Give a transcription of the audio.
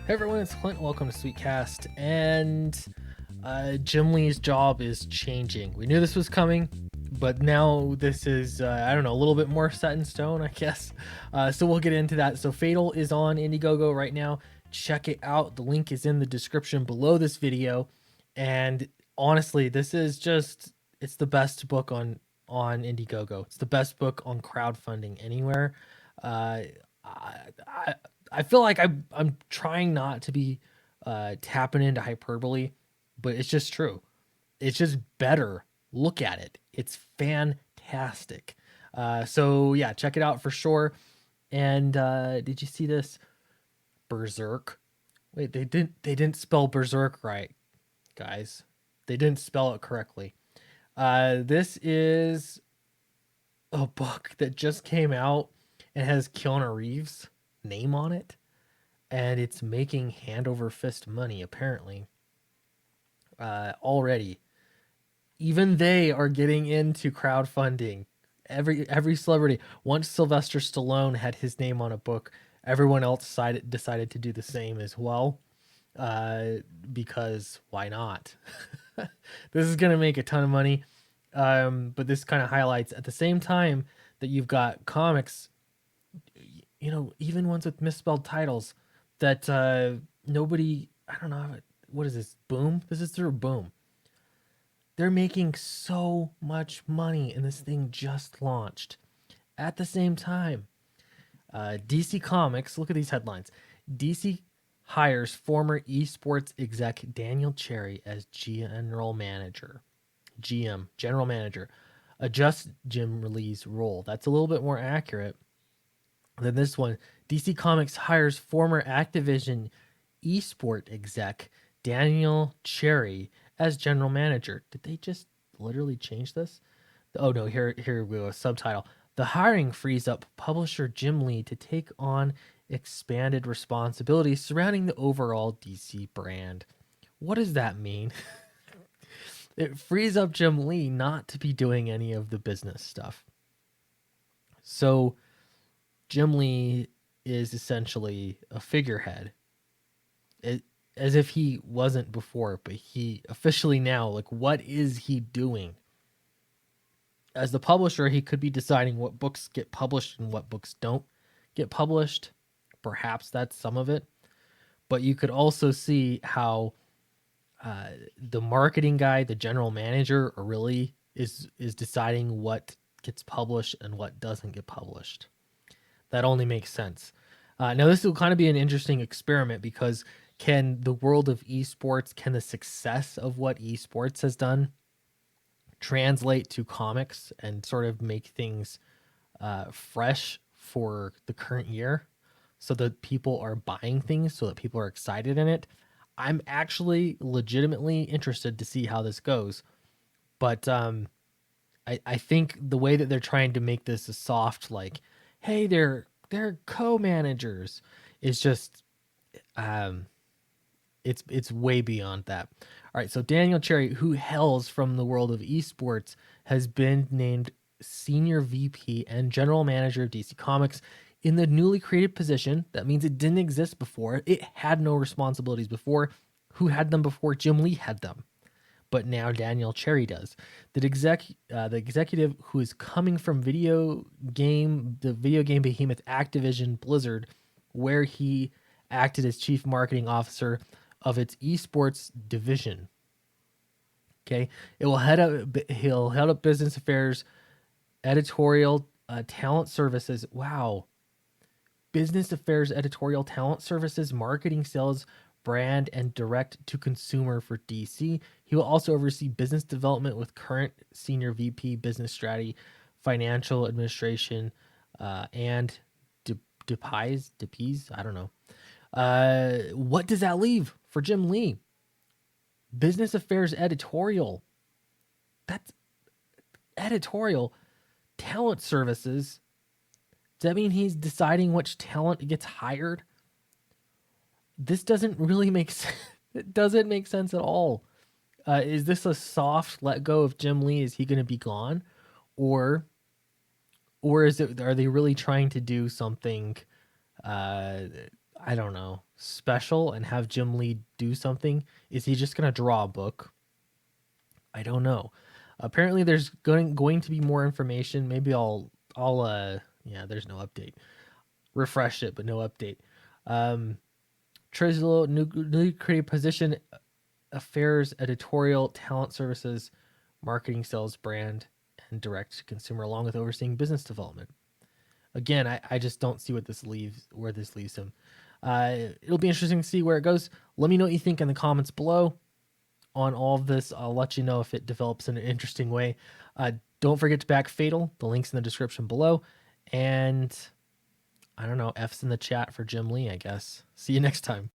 Hey everyone, it's Clint. Welcome to Sweetcast. And Jim Lee's job is changing. We knew this was coming, but now this is, I don't know, a little bit more set in stone, I guess. So we'll get into that. So Fatal is on Indiegogo right now. Check it out. The link is in the description below this video. And honestly, this is just, it's the best book on Indiegogo. It's the best book on crowdfunding anywhere. Uh, I, I feel like I'm trying not to be tapping into hyperbole, but it's just true. It's just better. Look at it. It's fantastic. So yeah, check it out for sure. And did you see this? Berserk. Wait, they didn't spell berserk right, guys. They didn't spell it correctly. This is a book that just came out and has Keanu Reeves' name on it, and it's making hand over fist money apparently already. Even they are getting into crowdfunding. Every celebrity. Once Sylvester Stallone had his name on a book, everyone else decided to do the same as well. Because why not? This is gonna make a ton of money. But this kind of highlights at the same time that you've got comics, even ones with misspelled titles that nobody, I don't know, what is this? Boom? This is through Boom. They're making so much money and this thing just launched. At the same time, DC Comics, look at these headlines. DC hires former esports exec Daniel Cherry as general manager. General manager. Adjusts Jim Lee's role. That's a little bit more accurate than this one. DC Comics hires former Activision esport exec Daniel Cherry as general manager. Did they just literally change this? Oh no, here we go. Subtitle. The hiring frees up publisher Jim Lee to take on expanded responsibilities surrounding the overall DC brand. What does that mean? It frees up Jim Lee not to be doing any of the business stuff. So Jim Lee is essentially a figurehead. As if he wasn't before, but he officially now, like, what is he doing? As the publisher, he could be deciding what books get published and what books don't get published. Perhaps that's some of it. But you could also see how the marketing guy, the general manager, really is deciding what gets published and what doesn't get published. That only makes sense. Now, this will kind of be an interesting experiment because can the world of esports, can the success of what esports has done translate to comics and sort of make things fresh for the current year so that people are buying things, so that people are excited in it? I'm actually legitimately interested to see how this goes. But I think the way that they're trying to make this a soft, like, hey, they're co-managers, is just it's way beyond that. All right, so Daniel Cherry, who hails from the world of esports, has been named Senior VP and General Manager of DC Comics in the newly created position. That means it didn't exist before. It had no responsibilities before. Who had them before? Jim Lee had them. But now Daniel Cherry does. The executive who is coming from the video game behemoth Activision Blizzard, where he acted as chief marketing officer of its esports division. Okay, he'll head up business affairs, editorial, talent services. Wow, business affairs, editorial, talent services, marketing, sales, brand, and direct to consumer for DC. He will also oversee business development with current senior VP, business strategy, financial administration, and DePies. I don't know. What does that leave for Jim Lee? Business affairs, editorial. That's editorial. Talent services. Does that mean he's deciding which talent gets hired? This doesn't really make sense. It doesn't make sense at all. Is this a soft let go of Jim Lee? Is he going to be gone, or is it? Are they really trying to do something? I I don't know, special and have Jim Lee do something? Is he just gonna draw a book? I don't know. Apparently, there's going to be more information. Maybe I'll yeah. There's no update. Refresh it, but no update. Um, Trizlo, newly created position, affairs, editorial, talent services, marketing, sales, brand, and direct to consumer, along with overseeing business development. Again, I just don't see where this leaves him. It'll be interesting to see where it goes. Let me know what you think in the comments below on all of this. I'll let you know if it develops in an interesting way. Don't forget to back Fatal. The link's in the description below. And I don't know, F's in the chat for Jim Lee, I guess. See you next time.